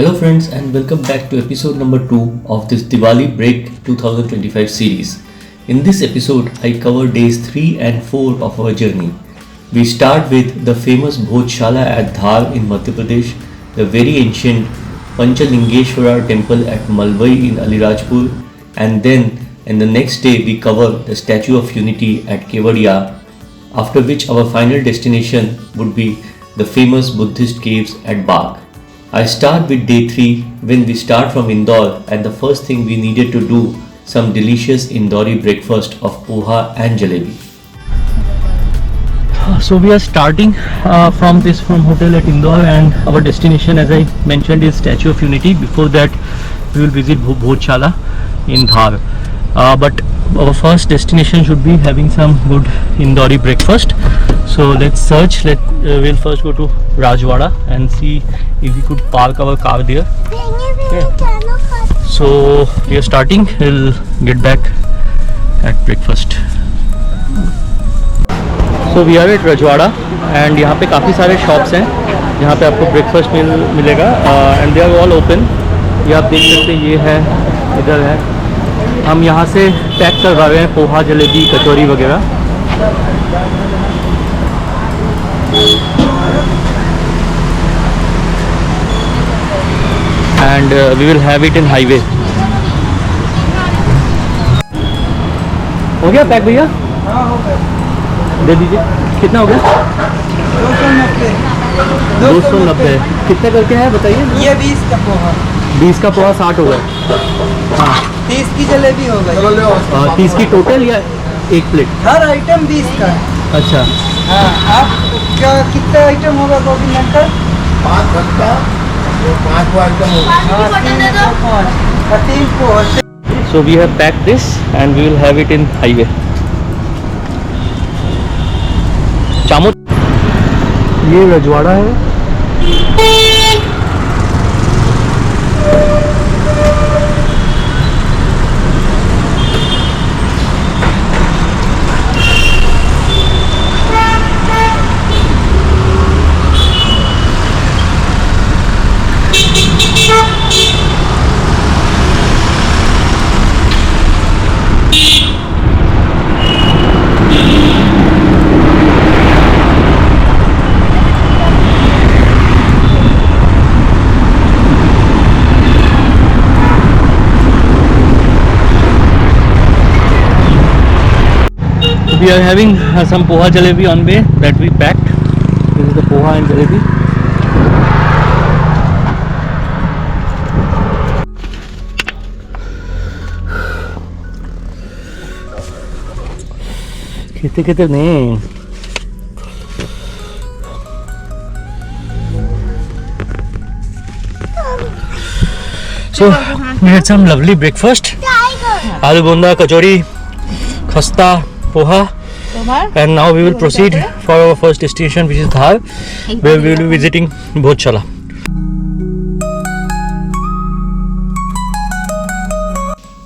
Hello friends and welcome back to episode number 2 of this Diwali Break 2025 series. In this episode, I cover days 3 and 4 of our journey. We start with the famous Bhojshala at Dhar in Madhya Pradesh, the very ancient PanchalingeshwaraTemple at Malwai in Alirajpur, and then in the next day we cover the Statue of Unity at Kewadia, after which our final destination would be the famous Buddhist caves at Bagh. I start with day 3 when we start from Indore, and the first thing we needed to do some delicious Indori breakfast of poha and jalebi. So we are starting from hotel at Indore, and our destination, as I mentioned, is Statue of Unity. Before that we will visit Bhojshala in Dhar. But our first destination should be having some good Indori breakfast. So let's search. We'll first go to Rajwada and see if we could park our car there. So we are starting. We'll get back at breakfast. So we are at Rajwada and यहाँ पे काफ़ी सारे shops हैं जहाँ पे आपको breakfast मिलेगा and they are all open. ये आप देख सकते हैं, ये है, इधर है. हम यहाँ से पैक करवा रहे हैं पोहा, जलेबी, कचौरी वगैरह. And we will have it in highway. हो गया पैक भैया? हाँ हो गया. दे दीजिए. कितना हो गया? 290. कितने करके है बताइए? ये 20 का पोहा. 20 का पोहा 60 हो गया. हाँ. 30 की जलेबी हो गई. 30 की टोटल या एक प्लेट? हर आइटम 20 का. अच्छा. हाँ, आप क्या कितना आइटम होगा गोभी का? 5 घंटा 5 आइटम होगा. 3 poha. So we have packed this and we will have it in highway. चामो. ये रजवाड़ा है. We are having some poha jalebi on way that we packed. This is the poha and jalebi. Kete nahi. So we had some lovely breakfast. Aloo bonda, kachori, khasta, poha, and now we will proceed for our first destination, which is Dhar, where we will be visiting Bhojshala.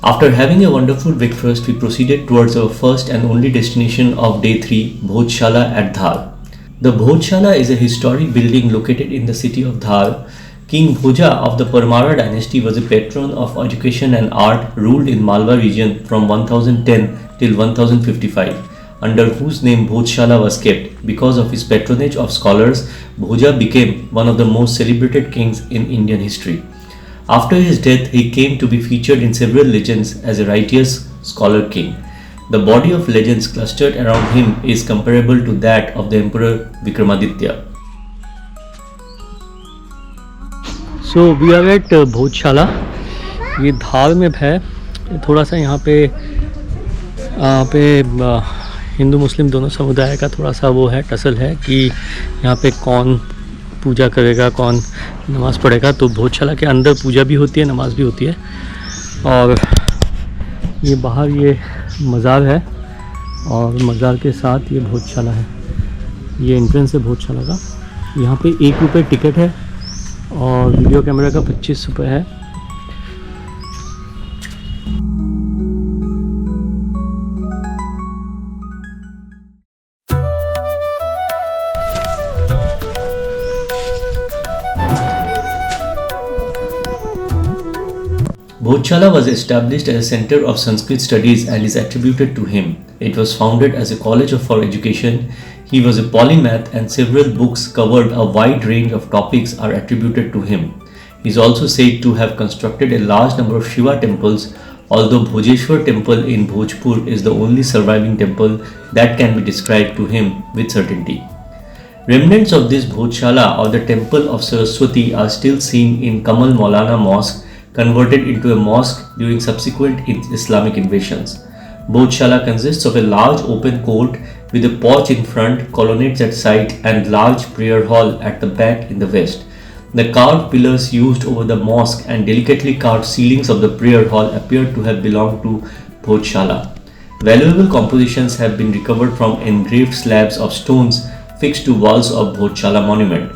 After having a wonderful breakfast, we proceeded towards our first and only destination of day 3, Bhojshala at Dhar. The Bhojshala is a historic building located in the city of Dhar. King Bhoja of the Parmara dynasty was a patron of education and art, ruled in Malwa region from 1010 till 1055, under whose name Bhojshala was kept. Because of his patronage of scholars, Bhoja became one of the most celebrated kings in Indian history. After his death, he came to be featured in several legends as a righteous scholar king. The body of legends clustered around him is comparable to that of the Emperor Vikramaditya. So we are at Bhojshala. ये धार में है. थोड़ा सा यहाँ पे हिंदू मुस्लिम दोनों समुदाय का थोड़ा सा वो है, टसल है कि यहाँ पे कौन पूजा करेगा, कौन नमाज़ पढ़ेगा. तो भोजशाला के अंदर पूजा भी होती है, नमाज़ भी होती है. और ये बाहर ये मज़ार है और मज़ार के साथ ये भोजशाला है. ये एंट्रेंस है भोजशाला का. यहाँ पे 1 रुपये टिकट है और वीडियो कैमरा का 25 रुपये है. Bhojshala was established as a center of Sanskrit studies and is attributed to him. It was founded as a college for education. He was a polymath and several books covered a wide range of topics are attributed to him. He is also said to have constructed a large number of Shiva temples, although Bhojeshwar temple in Bhojpur is the only surviving temple that can be described to him with certainty. Remnants of this Bhojshala or the temple of Saraswati are still seen in Kamal Maulana Mosque, converted into a mosque during subsequent Islamic invasions. Bhojshala consists of a large open court with a porch in front, colonnades at side and large prayer hall at the back in the west. The carved pillars used over the mosque and delicately carved ceilings of the prayer hall appear to have belonged to Bhojshala. Valuable compositions have been recovered from engraved slabs of stones fixed to walls of Bhojshala monument.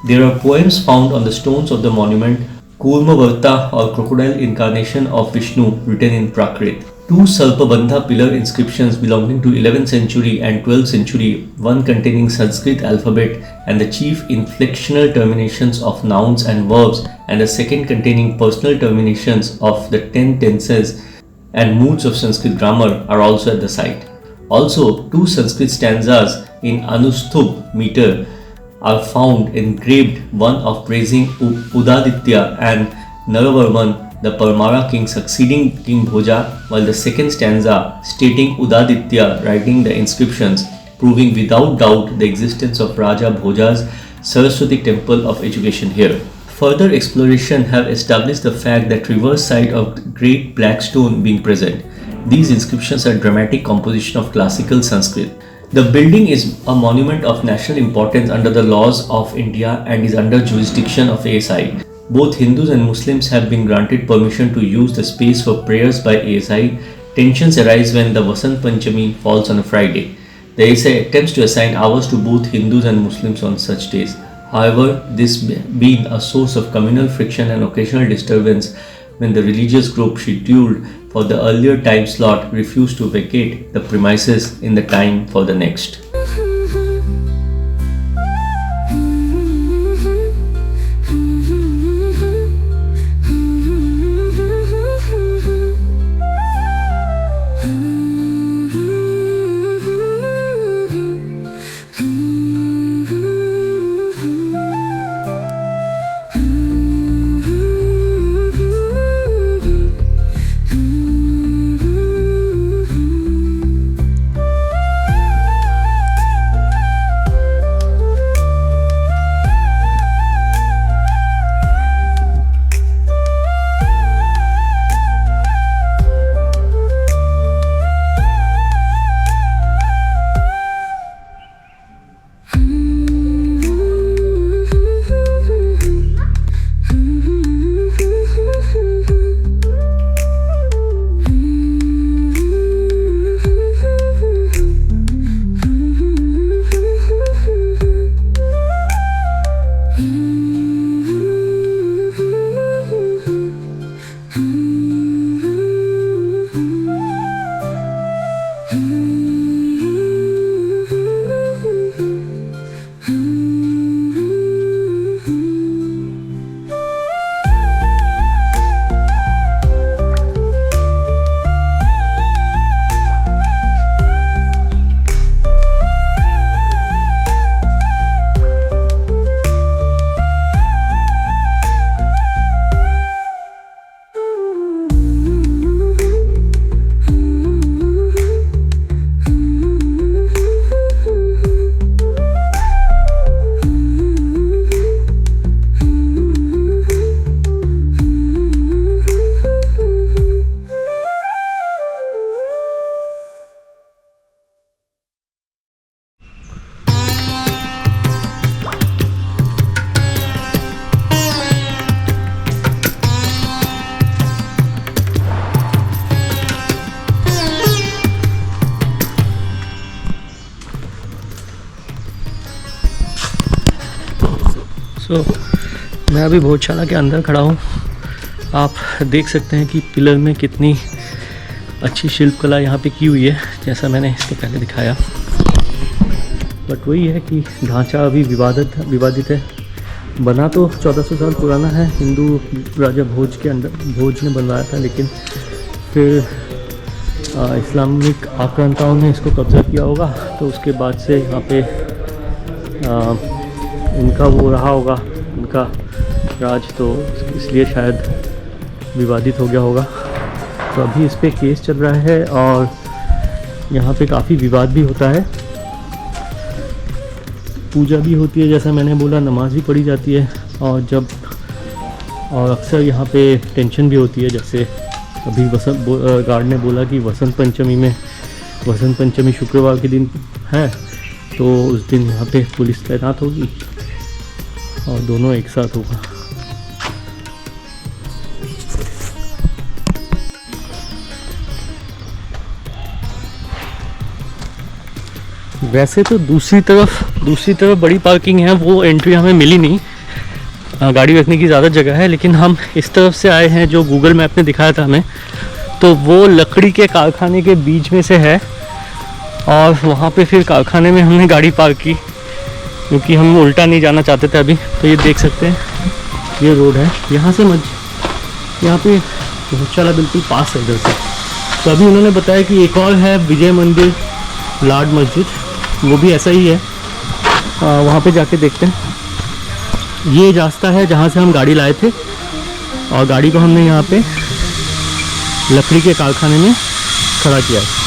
There are poems found on the stones of the monument, Kurmavarta or crocodile incarnation of Vishnu written in Prakrit. Two Salpabandha pillar inscriptions belonging to 11th century and 12th century, one containing Sanskrit alphabet and the chief inflectional terminations of nouns and verbs, and the second containing personal terminations of the 10 tenses and moods of Sanskrit grammar, are also at the site. Also, two Sanskrit stanzas in Anustubh meter are found engraved, one of praising Udaditya and Naravarman, the Parmara king succeeding King Bhoja, while the second stanza stating Udaditya writing the inscriptions, proving without doubt the existence of Raja Bhoja's Saraswati temple of education here. Further exploration have established the fact that reverse side of great black stone being present. These inscriptions are dramatic composition of classical Sanskrit. The building is a monument of national importance under the laws of India and is under jurisdiction of ASI. Both Hindus and Muslims have been granted permission to use the space for prayers by ASI. Tensions arise when the Vasant Panchami falls on a Friday. The ASI attempts to assign hours to both Hindus and Muslims on such days. However, this being a source of communal friction and occasional disturbance when the religious group scheduled for the earlier time slot refused to vacate the premises in the time for the next. मैं अभी भोजशाला के अंदर खड़ा हूँ। आप देख सकते हैं कि पिलर में कितनी अच्छी शिल्पकला यहाँ पे की हुई है, जैसा मैंने इसके पहले दिखाया। बट वही है कि ढांचा अभी विवादित है। बना तो 1400 साल पुराना है, हिंदू राजा भोज के अंदर भोज ने बनवाया था, लेकिन फिर इस्लामिक आक्रांताओं ने इसको कब्ज़ा किया होगा, तो उसके बाद से यहाँ पे उनका वो रहा होगा, उनका राज, तो इसलिए शायद विवादित हो गया होगा। तो अभी इस पे केस चल रहा है और यहाँ पे काफ़ी विवाद भी होता है, पूजा भी होती है, जैसा मैंने बोला, नमाज भी पढ़ी जाती है, और अक्सर यहाँ पे टेंशन भी होती है। जैसे अभी गार्ड ने बोला कि वसंत पंचमी शुक्रवार के दिन है, तो उस दिन यहाँ पे पुलिस तैनात होगी और दोनों एक साथ होगा। वैसे तो दूसरी तरफ बड़ी पार्किंग है, वो एंट्री हमें मिली नहीं, गाड़ी रखने की ज़्यादा जगह है, लेकिन हम इस तरफ से आए हैं जो गूगल मैप ने दिखाया था हमें, तो वो लकड़ी के कारखाने के बीच में से है, और वहाँ पे फिर कारखाने में हमने गाड़ी पार्क की, क्योंकि हम उल्टा नहीं जाना चाहते थे अभी। तो ये देख सकते हैं, ये रोड है, यहाँ से यहाँ पे भोजशाला बिल्कुल पास है इधर से। तो अभी उन्होंने बताया कि एक और है विजय मंदिर लार्ड मस्जिद, वो भी ऐसा ही है, वहाँ पे जाके देखते हैं। ये रास्ता है जहाँ से हम गाड़ी लाए थे, और गाड़ी को हमने यहाँ पे लकड़ी के कारखाने में खड़ा किया है।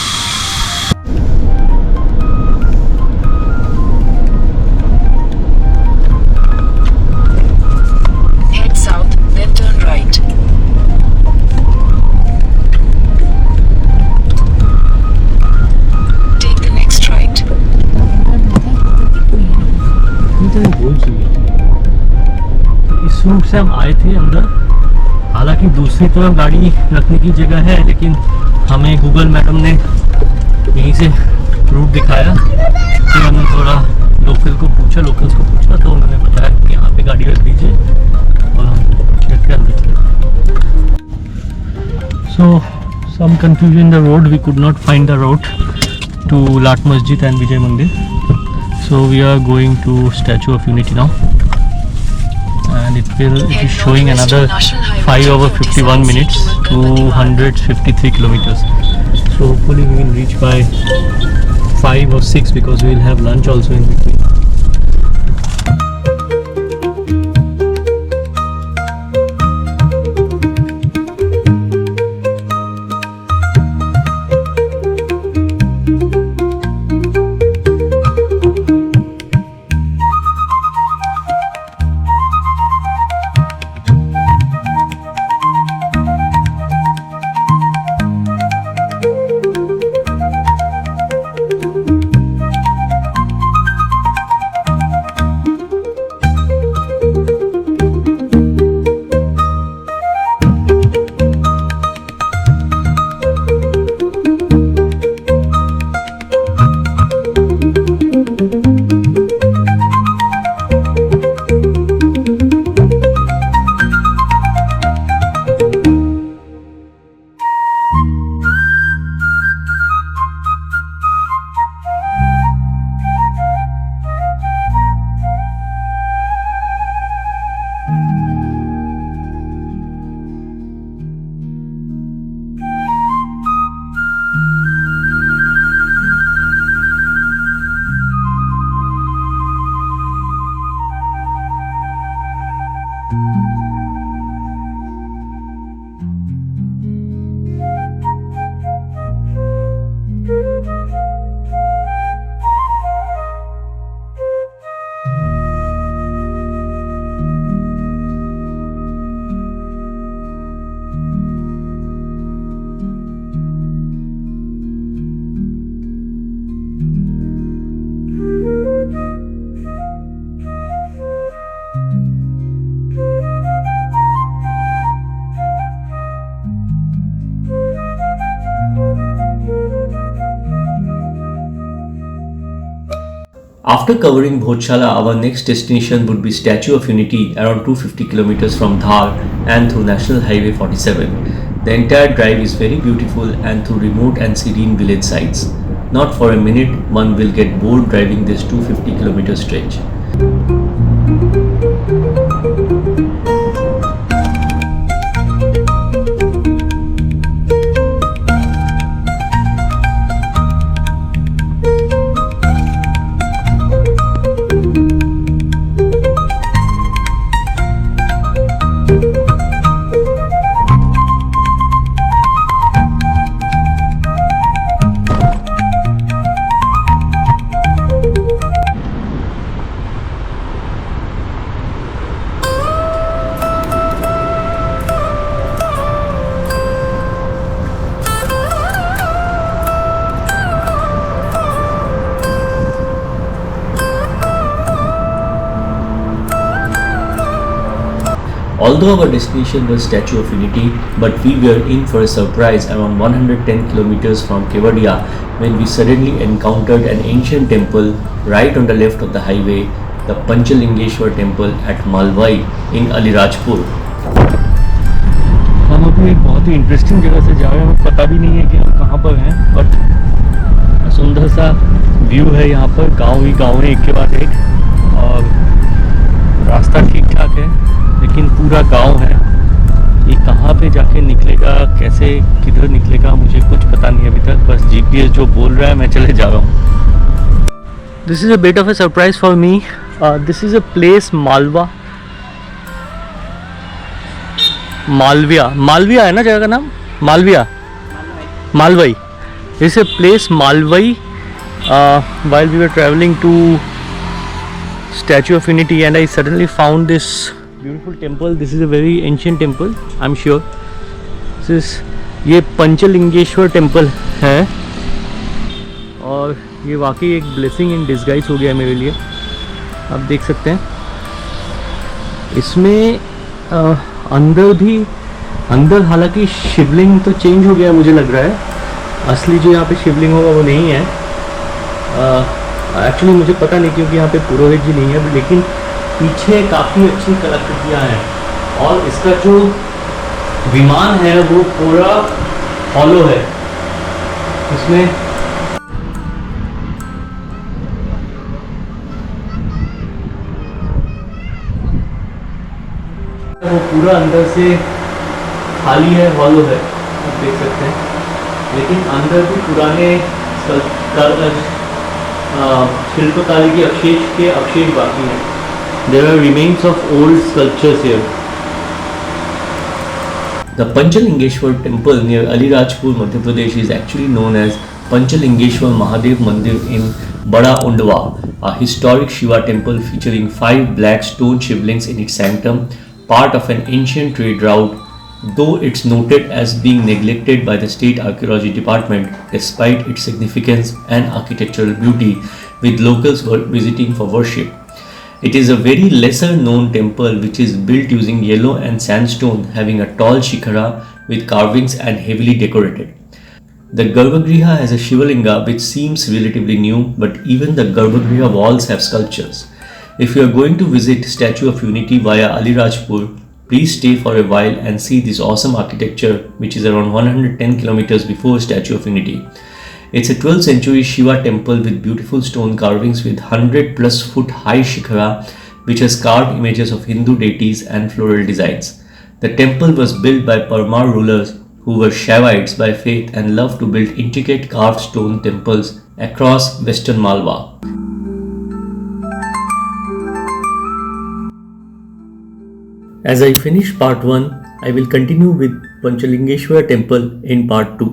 इस रूट से हम आए थे अंदर, हालांकि दूसरी तरफ गाड़ी रखने की जगह है, लेकिन हमें गूगल मैडम ने यहीं से रूट दिखाया। फिर हमने थोड़ा लोकल्स को पूछा, तो उन्होंने बताया कि यहाँ पे गाड़ी रख दीजिए और हम चेक कर लीजिए। So some confusion in the road, we could not find the road to Lat Masjid and विजय मंदिर, so we are going to Statue of Unity now, and it is showing another 5 hours 51 minutes, 253 kilometers. So hopefully we will reach by 5 or 6, because we will have lunch also in between. After covering Bhojshala, our next destination would be Statue of Unity, around 250 kilometers from Dhar and through National Highway 47. The entire drive is very beautiful and through remote and serene village sites. Not for a minute one will get bored driving this 250 kilometer stretch. Although our destination was Statue of Unity, but we were in for a surprise around 110 kilometers from Kewadia when we suddenly encountered an ancient temple right on the left of the highway, the PanchalingeshwaraTemple at Malwai in Alirajpur. हम अभी एक बहुत ही interesting जगह से जा रहे हैं, हमें पता भी नहीं है कि हम कहाँ पर हैं, बट सुंदर सा व्यू है यहाँ पर। गांव ही गांव है एक के बाद एक, और रास्ता ठीक ठाक है लेकिन पूरा गांव है। ये कहाँ पे जाके निकलेगा, कैसे किधर निकलेगा, मुझे कुछ पता नहीं अभी तक। बस जीपीएस जो बोल रहा है मैं चले जा रहा हूँ। This is a bit of a surprise for me. This is a place Malviya है ना जगह का नाम? Malvai. This is a place Malvai. While we were traveling to Statue of Unity, and I suddenly found this beautiful temple. This is a very ancient temple, I'm sure. ये Panchlingeshwar temple है, और ये वाकई एक ब्लेसिंग इन डिस्गाइज हो गया मेरे लिए। आप देख सकते हैं इसमें अंदर हालांकि शिवलिंग तो चेंज हो गया मुझे लग रहा है। असली जो यहाँ पे शिवलिंग होगा वो नहीं है। एक्चुअली मुझे पता नहीं क्योंकि यहाँ पे पुरोहित जी नहीं है, लेकिन पीछे काफ़ी अच्छी कलाकृतियाँ हैं, और इसका जो विमान है वो पूरा हॉलो है। इसमें वो पूरा अंदर से खाली है, हॉलो है, आप देख सकते हैं। लेकिन अंदर भी पुराने शिल्पकारी के अवशेष बाकी हैं। There are remains of old sculptures here. The Panchalingeshwar temple near Alirajpur, Madhya Pradesh is actually known as Panchalingeshwar Mahadev Mandir in Bada Undwa, a historic Shiva temple featuring 5 black stone shivlings in its sanctum, part of an ancient trade route, though it's noted as being neglected by the State Archaeology Department despite its significance and architectural beauty, with locals visiting for worship. It is a very lesser known temple which is built using yellow and sandstone, having a tall shikhara with carvings and heavily decorated. The Garbhagriha has a Shivalinga which seems relatively new, but even the Garbhagriha walls have sculptures. If you are going to visit Statue of Unity via Alirajpur, please stay for a while and see this awesome architecture which is around 110 kilometers before Statue of Unity. It's a 12th century Shiva temple with beautiful stone carvings with 100+ foot high shikhara which has carved images of Hindu deities and floral designs. The temple was built by Parmar rulers who were Shaivites by faith and loved to build intricate carved stone temples across western Malwa. As I finish part 1, I will continue with Panchalingeshwara temple in part 2.